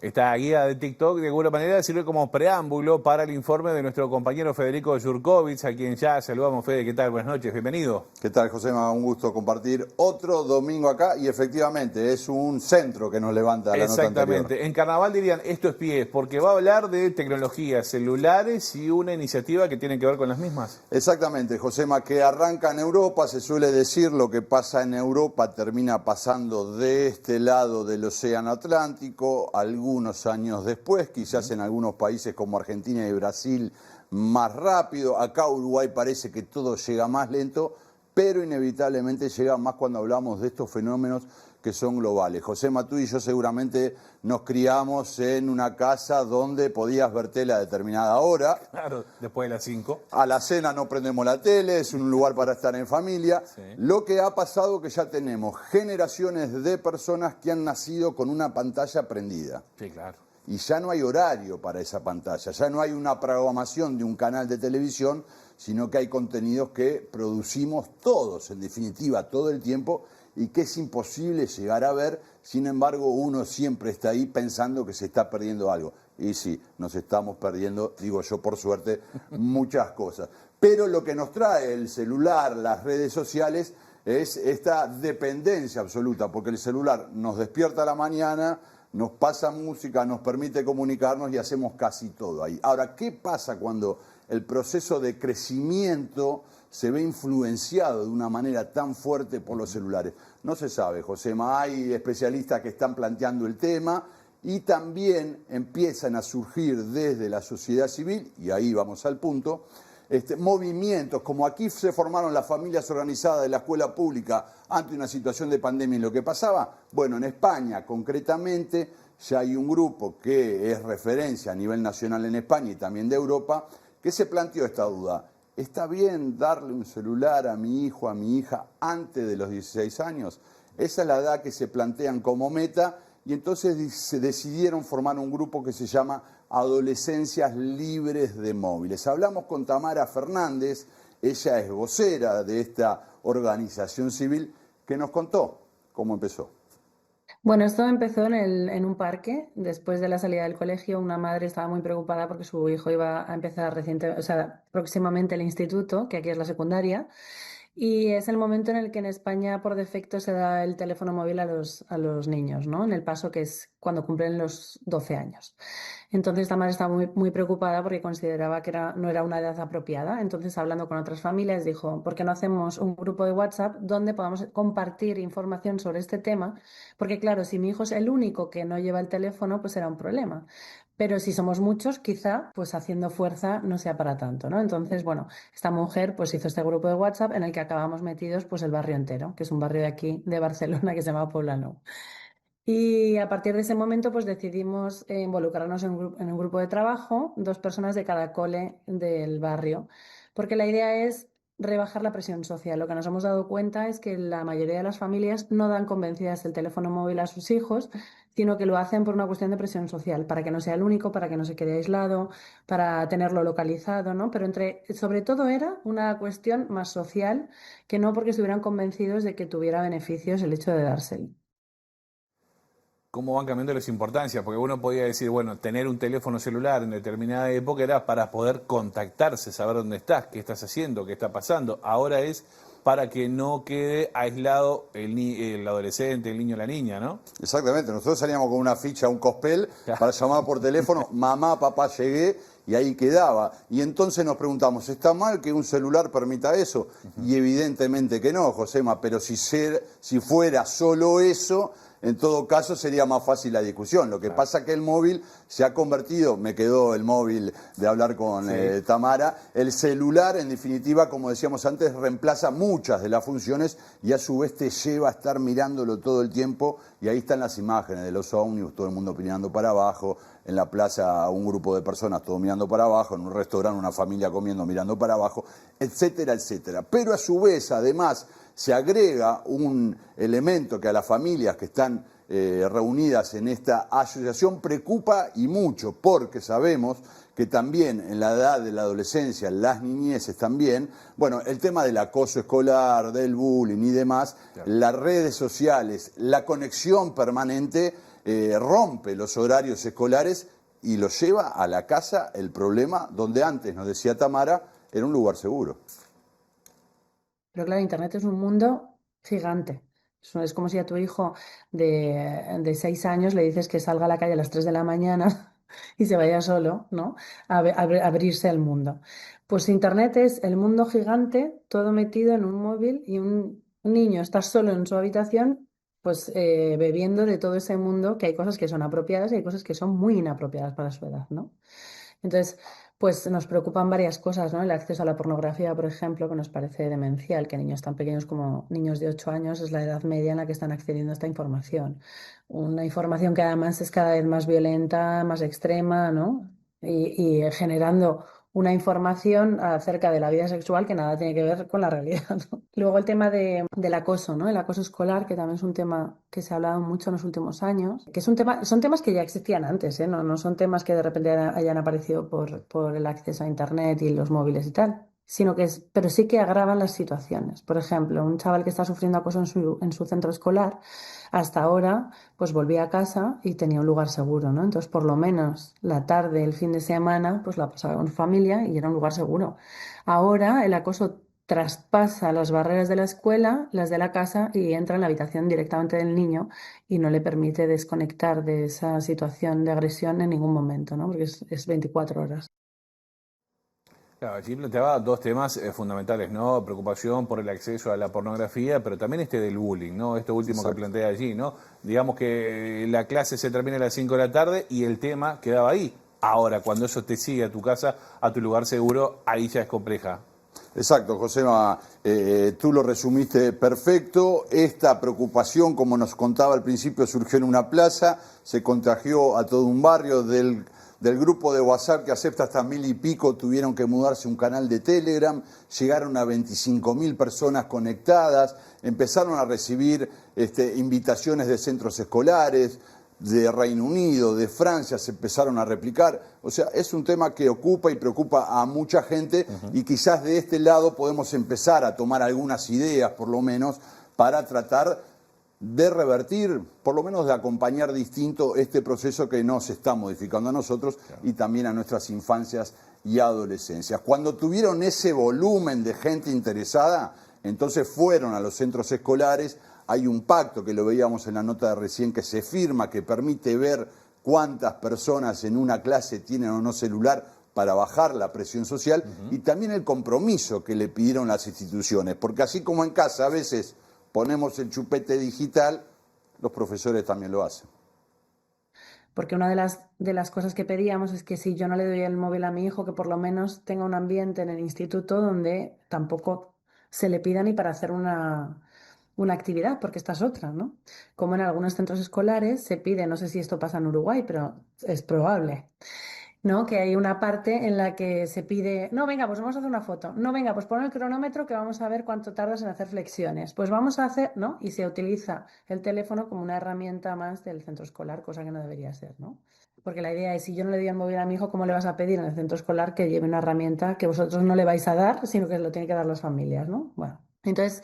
Esta guía de TikTok de alguna manera sirve como preámbulo para el informe de nuestro compañero Federico Jurkovic, a quien ya saludamos. Fede, ¿qué tal? Buenas noches, bienvenido. ¿Qué tal, Josema? Un gusto compartir otro domingo acá y efectivamente es un centro que nos levanta la nota anterior. Exactamente. En Carnaval dirían, esto es pie, porque va a hablar de tecnologías celulares y una iniciativa que tiene que ver con las mismas. Exactamente, Josema, que arranca en Europa, se suele decir lo que pasa en Europa termina pasando de este lado del Océano Atlántico, algunos años después, quizás en algunos países como Argentina y Brasil más rápido, acá Uruguay parece que todo llega más lento, pero inevitablemente llega más cuando hablamos de estos fenómenos que son globales. Josema, tú y yo seguramente nos criamos en una casa donde podías ver tele a determinada hora. Claro, después de las 5. A la cena no prendemos la tele, es un lugar para estar en familia. Sí. Lo que ha pasado que ya tenemos generaciones de personas que han nacido con una pantalla prendida. Sí, claro. Y ya no hay horario para esa pantalla, ya no hay una programación de un canal de televisión, sino que hay contenidos que producimos todos, en definitiva, todo el tiempo, y que es imposible llegar a ver, sin embargo uno siempre está ahí pensando que se está perdiendo algo. Y sí, nos estamos perdiendo, digo yo por suerte, muchas cosas. Pero lo que nos trae el celular, las redes sociales, es esta dependencia absoluta, porque el celular nos despierta a la mañana, nos pasa música, nos permite comunicarnos y hacemos casi todo ahí. Ahora, ¿qué pasa cuando el proceso de crecimiento se ve influenciado de una manera tan fuerte por los celulares? No se sabe, Josema. Hay especialistas que están planteando el tema y también empiezan a surgir desde la sociedad civil, y ahí vamos al punto, movimientos, como aquí se formaron las familias organizadas de la escuela pública ante una situación de pandemia y lo que pasaba. Bueno, en España concretamente ya hay un grupo que es referencia a nivel nacional en España y también de Europa, que se planteó esta duda. ¿Está bien darle un celular a mi hijo, a mi hija, antes de los 16 años? Esa es la edad que se plantean como meta y entonces se decidieron formar un grupo que se llama Adolescencias Libres de Móviles. Hablamos con Tamara Fernández, ella es vocera de esta organización civil, que nos contó cómo empezó. Bueno, esto empezó en un parque. Después de la salida del colegio, una madre estaba muy preocupada porque su hijo iba a empezar próximamente el instituto, que aquí es la secundaria, y es el momento en el que en España por defecto se da el teléfono móvil a los niños, ¿no? En el paso que es cuando cumplen los 12 años. Entonces esta madre estaba muy preocupada porque consideraba que no era una edad apropiada. Entonces, hablando con otras familias, dijo, ¿por qué no hacemos un grupo de WhatsApp donde podamos compartir información sobre este tema? Porque claro, si mi hijo es el único que no lleva el teléfono, pues será un problema. Pero si somos muchos, quizá, pues haciendo fuerza no sea para tanto, ¿no? Entonces, bueno, esta mujer pues hizo este grupo de WhatsApp en el que acabamos metidos pues el barrio entero, que es un barrio de aquí, de Barcelona, que se llama Poblano. Y a partir de ese momento pues decidimos involucrarnos en un grupo de trabajo, 2 personas de cada cole del barrio, porque la idea es rebajar la presión social. Lo que nos hemos dado cuenta es que la mayoría de las familias no dan convencidas el teléfono móvil a sus hijos, sino que lo hacen por una cuestión de presión social, para que no sea el único, para que no se quede aislado, para tenerlo localizado, ¿no? Pero sobre todo era una cuestión más social que no porque estuvieran convencidos de que tuviera beneficios el hecho de dárselo. ¿Cómo van cambiando las importancias? Porque uno podía decir, bueno, tener un teléfono celular en determinada época era para poder contactarse, saber dónde estás, qué estás haciendo, qué está pasando. Ahora es para que no quede aislado el adolescente, el niño o la niña, ¿no? Exactamente. Nosotros salíamos con una ficha, un cospel, para llamar por teléfono, mamá, papá, llegué, y ahí quedaba. Y entonces nos preguntamos, ¿está mal que un celular permita eso? Y evidentemente que no, Josema, pero si fuera solo eso, en todo caso sería más fácil la discusión. Lo que pasa es que el móvil se ha convertido, me quedó el móvil de hablar con Tamara, el celular en definitiva, como decíamos antes, reemplaza muchas de las funciones y a su vez te lleva a estar mirándolo todo el tiempo y ahí están las imágenes de los ómnibus, todo el mundo mirando para abajo, en la plaza un grupo de personas todo mirando para abajo, en un restaurante una familia comiendo mirando para abajo, etcétera, etcétera. Pero a su vez, además, se agrega un elemento que a las familias que están reunidas en esta asociación preocupa y mucho, porque sabemos que también en la edad de la adolescencia, las niñeces también, bueno, el tema del acoso escolar, del bullying y demás, las redes sociales, la conexión permanente rompe los horarios escolares y lo lleva a la casa, el problema donde antes, nos decía Tamara, era un lugar seguro. Pero claro, Internet es un mundo gigante. Es como si a tu hijo de 6 años le dices que salga a la calle a las 3 de la mañana y se vaya solo, ¿no? A abrirse al mundo. Pues Internet es el mundo gigante, todo metido en un móvil, y un niño está solo en su habitación, pues bebiendo de todo ese mundo, que hay cosas que son apropiadas y hay cosas que son muy inapropiadas para su edad, ¿no? Entonces, pues nos preocupan varias cosas, ¿no? El acceso a la pornografía, por ejemplo, que nos parece demencial, que niños tan pequeños como niños de 8 años es la edad media en la que están accediendo a esta información. Una información que además es cada vez más violenta, más extrema, ¿no? Y generando una información acerca de la vida sexual que nada tiene que ver con la realidad, ¿no? Luego el tema del acoso, ¿no? El acoso escolar, que también es un tema que se ha hablado mucho en los últimos años, que son temas que ya existían antes, ¿eh? No son temas que de repente hayan aparecido por el acceso a Internet y los móviles y tal, pero sí que agravan las situaciones. Por ejemplo, un chaval que está sufriendo acoso en su centro escolar, hasta ahora, pues volvía a casa y tenía un lugar seguro, ¿no? Entonces, por lo menos la tarde, el fin de semana, pues la pasaba con su familia y era un lugar seguro. Ahora el acoso traspasa las barreras de la escuela, las de la casa, y entra en la habitación directamente del niño y no le permite desconectar de esa situación de agresión en ningún momento, ¿no? Porque es 24 horas. Claro, allí planteaba dos temas fundamentales, ¿no? Preocupación por el acceso a la pornografía, pero también del bullying, ¿no? Esto último que plantea allí, ¿no? Digamos que la clase se termina a las 5 de la tarde y el tema quedaba ahí. Ahora, cuando eso te sigue a tu casa, a tu lugar seguro, ahí ya es compleja. Exacto, Josema, tú lo resumiste perfecto. Esta preocupación, como nos contaba al principio, surgió en una plaza, se contagió a todo un barrio. Del grupo de WhatsApp que acepta hasta 1000 y pico, tuvieron que mudarse a un canal de Telegram, llegaron a 25.000 personas conectadas, empezaron a recibir invitaciones de centros escolares, de Reino Unido, de Francia, se empezaron a replicar. O sea, es un tema que ocupa y preocupa a mucha gente, y quizás de este lado podemos empezar a tomar algunas ideas, por lo menos, para tratar de revertir, por lo menos de acompañar distinto este proceso que nos está modificando a nosotros y también a nuestras infancias y adolescencias. Cuando tuvieron ese volumen de gente interesada, entonces fueron a los centros escolares. Hay un pacto, que lo veíamos en la nota de recién, que se firma, que permite ver cuántas personas en una clase tienen o no celular para bajar la presión social, y también el compromiso que le pidieron las instituciones, porque así como en casa a veces ponemos el chupete digital, los profesores también lo hacen. Porque una de las cosas que pedíamos es que si yo no le doy el móvil a mi hijo, que por lo menos tenga un ambiente en el instituto donde tampoco se le pida ni para hacer una actividad, porque esta es otra, ¿no? Como en algunos centros escolares se pide, no sé si esto pasa en Uruguay, pero es probable, ¿no? Que hay una parte en la que se pide, no, venga, pues vamos a hacer una foto, no, venga, pues pon el cronómetro que vamos a ver cuánto tardas en hacer flexiones, pues vamos a hacer, ¿no? Y se utiliza el teléfono como una herramienta más del centro escolar, cosa que no debería ser, ¿no? Porque la idea es, si yo no le doy el móvil a mi hijo, ¿cómo le vas a pedir en el centro escolar que lleve una herramienta que vosotros no le vais a dar, sino que lo tienen que dar las familias, ¿no? Bueno, entonces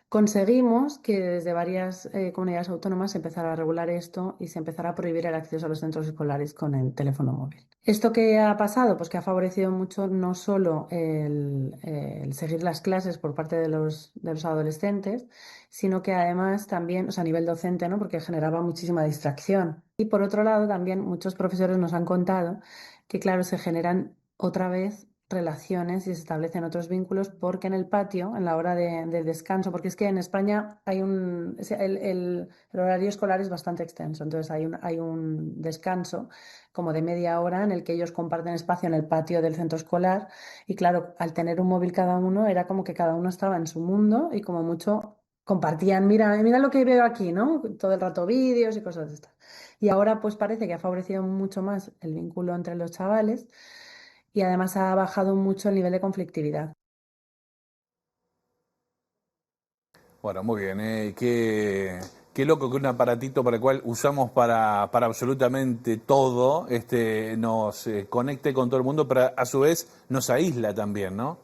conseguimos que desde varias comunidades autónomas se empezara a regular esto y se empezara a prohibir el acceso a los centros escolares con el teléfono móvil. ¿Esto qué ha pasado? Pues que ha favorecido mucho no solo el seguir las clases por parte de los adolescentes, sino que además también, o sea, a nivel docente, ¿no? Porque generaba muchísima distracción. Y por otro lado, también muchos profesores nos han contado que, claro, se generan otra vez relaciones y se establecen otros vínculos, porque en el patio, en la hora de descanso, porque es que en España hay el horario escolar es bastante extenso, entonces hay un descanso como de media hora en el que ellos comparten espacio en el patio del centro escolar, y claro, al tener un móvil cada uno, era como que cada uno estaba en su mundo y como mucho compartían, mira lo que veo aquí, ¿no? Todo el rato vídeos y cosas de estas. Y ahora pues parece que ha favorecido mucho más el vínculo entre los chavales, y además ha bajado mucho el nivel de conflictividad. Bueno, muy bien. Qué loco que un aparatito para el cual usamos para absolutamente todo nos conecte con todo el mundo, pero a su vez nos aísla también, ¿no?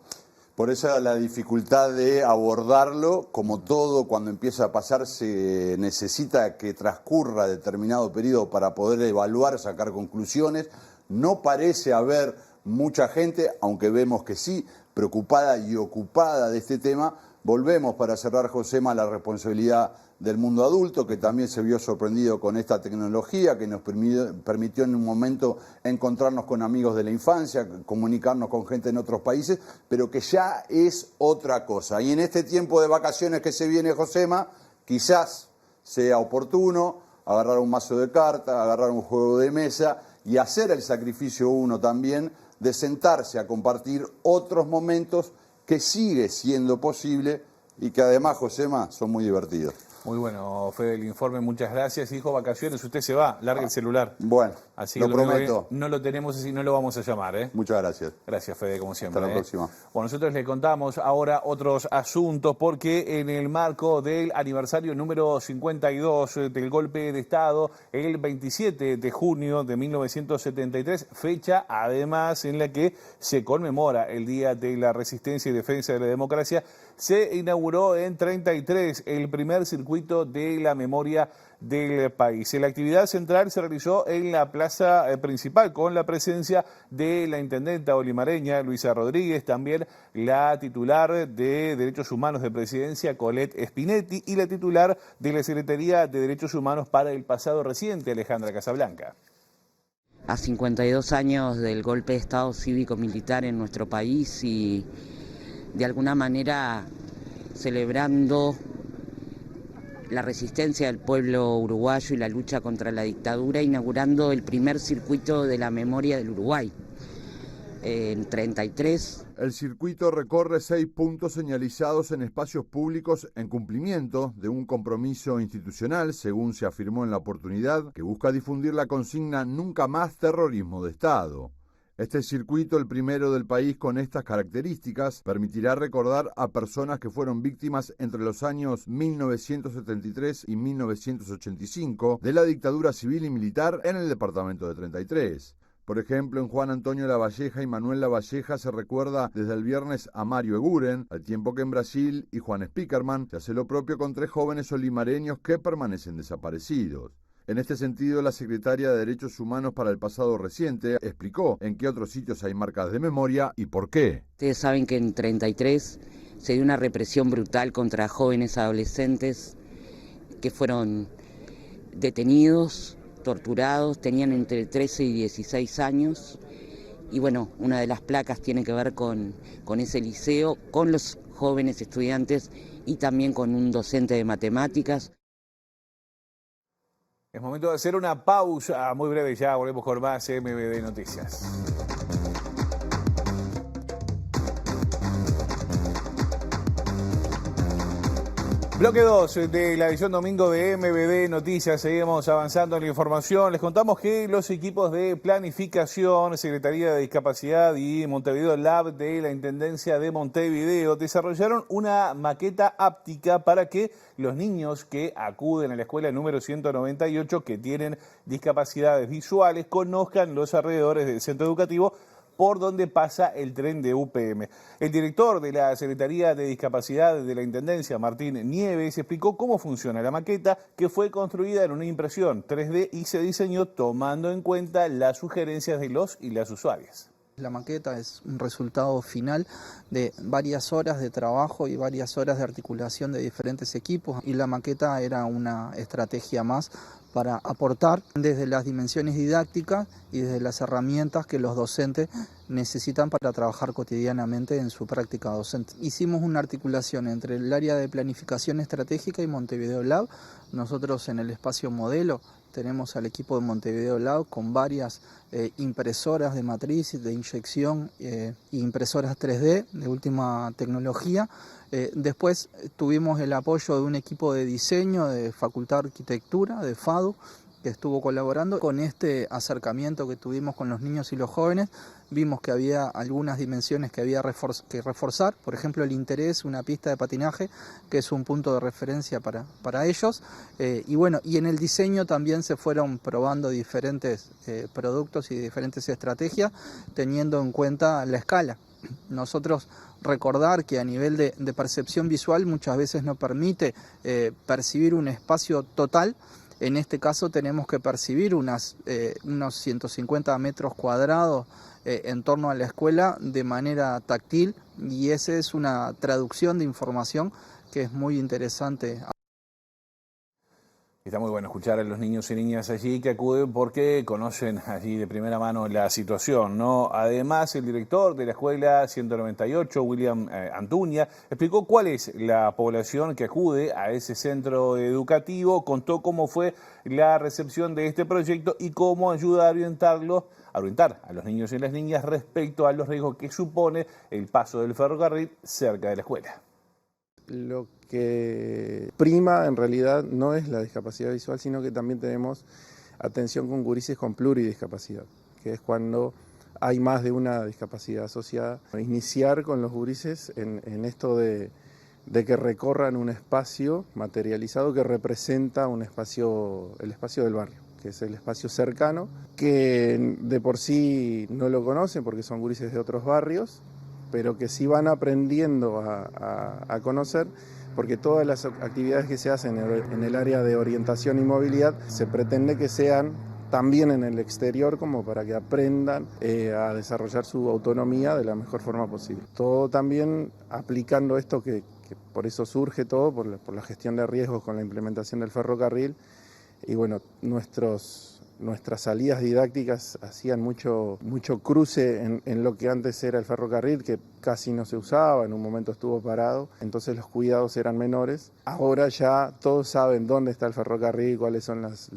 Por eso la dificultad de abordarlo, como todo, cuando empieza a pasar, se necesita que transcurra determinado periodo para poder evaluar, sacar conclusiones. No parece haber mucha gente, aunque vemos que sí, preocupada y ocupada de este tema. Volvemos, para cerrar, Josema, a la responsabilidad del mundo adulto, que también se vio sorprendido con esta tecnología, que nos permitió en un momento encontrarnos con amigos de la infancia, comunicarnos con gente en otros países, pero que ya es otra cosa. Y en este tiempo de vacaciones que se viene, Josema, quizás sea oportuno agarrar un mazo de cartas, agarrar un juego de mesa y hacer el sacrificio uno también de sentarse a compartir otros momentos que sigue siendo posible y que además, Josema, son muy divertidos. Muy bueno, Fede, el informe, muchas gracias. Dijo vacaciones, usted se va, larga el celular. Bueno, así lo que prometo. No lo tenemos así, no lo vamos a llamar, ¿eh? Muchas gracias. Gracias, Fede, como siempre. Hasta la próxima. Bueno, nosotros le contamos ahora otros asuntos, porque en el marco del aniversario número 52 del golpe de Estado, el 27 de junio de 1973, fecha además en la que se conmemora el Día de la Resistencia y Defensa de la Democracia, se inauguró en 33 el primer circuito de la memoria del país. La actividad central se realizó en la plaza principal con la presencia de la intendenta olimareña Luisa Rodríguez, también la titular de Derechos Humanos de Presidencia Colette Spinetti y la titular de la Secretaría de Derechos Humanos para el pasado reciente, Alejandra Casablanca. A 52 años del golpe de Estado cívico-militar en nuestro país y de alguna manera celebrando la resistencia del pueblo uruguayo y la lucha contra la dictadura, inaugurando el primer circuito de la memoria del Uruguay. En 33. El circuito recorre 6 puntos señalizados en espacios públicos en cumplimiento de un compromiso institucional, según se afirmó en la oportunidad, que busca difundir la consigna Nunca más terrorismo de Estado. Este circuito, el primero del país con estas características, permitirá recordar a personas que fueron víctimas entre los años 1973 y 1985 de la dictadura civil y militar en el departamento de 33. Por ejemplo, en Juan Antonio Lavalleja y Manuel Lavalleja se recuerda desde el viernes a Mario Eguren, al tiempo que en Brasil y Juan Spickerman se hace lo propio con 3 jóvenes olimareños que permanecen desaparecidos. En este sentido, la secretaria de Derechos Humanos para el pasado reciente explicó en qué otros sitios hay marcas de memoria y por qué. Ustedes saben que en 33 se dio una represión brutal contra jóvenes adolescentes que fueron detenidos, torturados, tenían entre 13 y 16 años. Y bueno, una de las placas tiene que ver con ese liceo, con los jóvenes estudiantes y también con un docente de matemáticas. Es momento de hacer una pausa muy breve, ya volvemos con más MBD Noticias. Bloque 2 de la edición domingo de MBD Noticias. Seguimos avanzando en la información. Les contamos que los equipos de planificación, Secretaría de Discapacidad y Montevideo Lab de la Intendencia de Montevideo desarrollaron una maqueta áptica para que los niños que acuden a la escuela número 198, que tienen discapacidades visuales, conozcan los alrededores del centro educativo por donde pasa el tren de UPM. El director de la Secretaría de Discapacidad de la Intendencia, Martín Nieves, explicó cómo funciona la maqueta, que fue construida en una impresión 3D y se diseñó tomando en cuenta las sugerencias de los y las usuarias. La maqueta es un resultado final de varias horas de trabajo y varias horas de articulación de diferentes equipos, y la maqueta era una estrategia más para aportar desde las dimensiones didácticas y desde las herramientas que los docentes necesitan para trabajar cotidianamente en su práctica docente. Hicimos una articulación entre el área de planificación estratégica y Montevideo Lab. Nosotros en el espacio modelo tenemos al equipo de Montevideo Lab con varias impresoras de matriz, de inyección e impresoras 3D de última tecnología. Después tuvimos el apoyo de un equipo de diseño de Facultad de Arquitectura, de FADU, que estuvo colaborando. Con este acercamiento que tuvimos con los niños y los jóvenes, vimos que había algunas dimensiones que había que reforzar, por ejemplo el interés, una pista de patinaje, que es un punto de referencia para ellos, y bueno, y en el diseño también se fueron probando diferentes productos y diferentes estrategias, teniendo en cuenta la escala Nosotros recordar que a nivel de percepción visual muchas veces no permite percibir un espacio total. En este caso tenemos que percibir unos 150 metros cuadrados en torno a la escuela de manera táctil, y esa es una traducción de información que es muy interesante. Está muy bueno escuchar a los niños y niñas allí que acuden porque conocen allí de primera mano la situación, ¿no? Además, el director de la escuela 198, William Antuña, explicó cuál es la población que acude a ese centro educativo, contó cómo fue la recepción de este proyecto y cómo ayuda a orientar a los niños y las niñas respecto a los riesgos que supone el paso del ferrocarril cerca de la escuela. Lo que prima en realidad no es la discapacidad visual, sino que también tenemos atención con gurises con pluridiscapacidad, que es cuando hay más de una discapacidad asociada. Iniciar con los gurises en esto de que recorran un espacio materializado que representa el espacio del barrio, que es el espacio cercano, que de por sí no lo conocen porque son gurises de otros barrios, pero que sí van aprendiendo a conocer, porque todas las actividades que se hacen en el área de orientación y movilidad se pretende que sean también en el exterior, como para que aprendan a desarrollar su autonomía de la mejor forma posible. Todo también aplicando esto que por eso surge todo, por la gestión de riesgos con la implementación del ferrocarril, y bueno, nuestras salidas didácticas hacían mucho cruce en lo que antes era el ferrocarril, que casi no se usaba, en un momento estuvo parado, entonces los cuidados eran menores. Ahora ya todos saben dónde está el ferrocarril, cuáles son las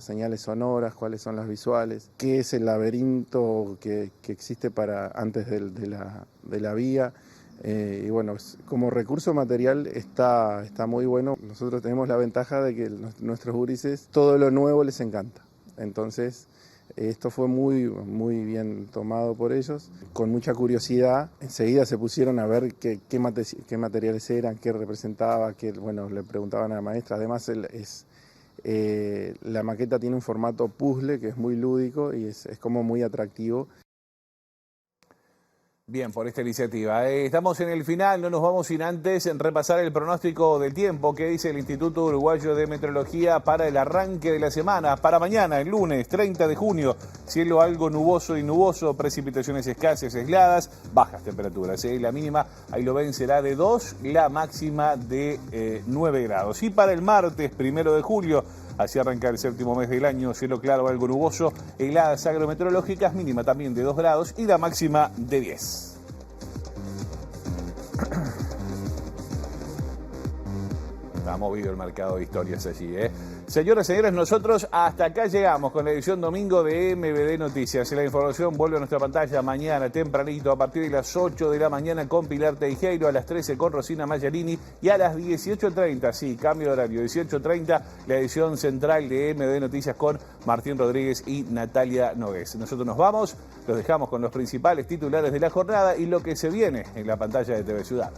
señales sonoras, cuáles son las visuales, qué es el laberinto que existe antes de la vía. Y bueno, como recurso material está muy bueno. Nosotros tenemos la ventaja de que nuestros gurises todo lo nuevo les encanta. Entonces, esto fue muy bien tomado por ellos, con mucha curiosidad. Enseguida se pusieron a ver qué materiales eran, qué representaba, le preguntaban a la maestra. Además, la maqueta tiene un formato puzzle que es muy lúdico y es como muy atractivo. Bien, por esta iniciativa. Estamos en el final, no nos vamos sin antes repasar el pronóstico del tiempo que dice el Instituto Uruguayo de Meteorología para el arranque de la semana. Para mañana, el lunes 30 de junio, cielo algo nuboso y nuboso, precipitaciones escasas, aisladas, bajas temperaturas. La mínima, ahí lo ven, será de 2, la máxima de 9 grados. Y para el martes 1 de julio, así arranca el séptimo mes del año, cielo claro, algo nuboso, heladas agrometeorológicas, mínima también de 2 grados y la máxima de 10. Está movido el mercado de historias allí, ¿eh? Señoras y señores, nosotros hasta acá llegamos con la edición domingo de MBD Noticias. La información vuelve a nuestra pantalla mañana tempranito a partir de las 8 de la mañana con Pilar Teijeiro, a las 13 con Rosina Magliarini y a las 18:30, sí, cambio de horario, 18:30, la edición central de MBD Noticias con Martín Rodríguez y Natalia Nogués. Nosotros nos vamos, los dejamos con los principales titulares de la jornada y lo que se viene en la pantalla de TV Ciudad.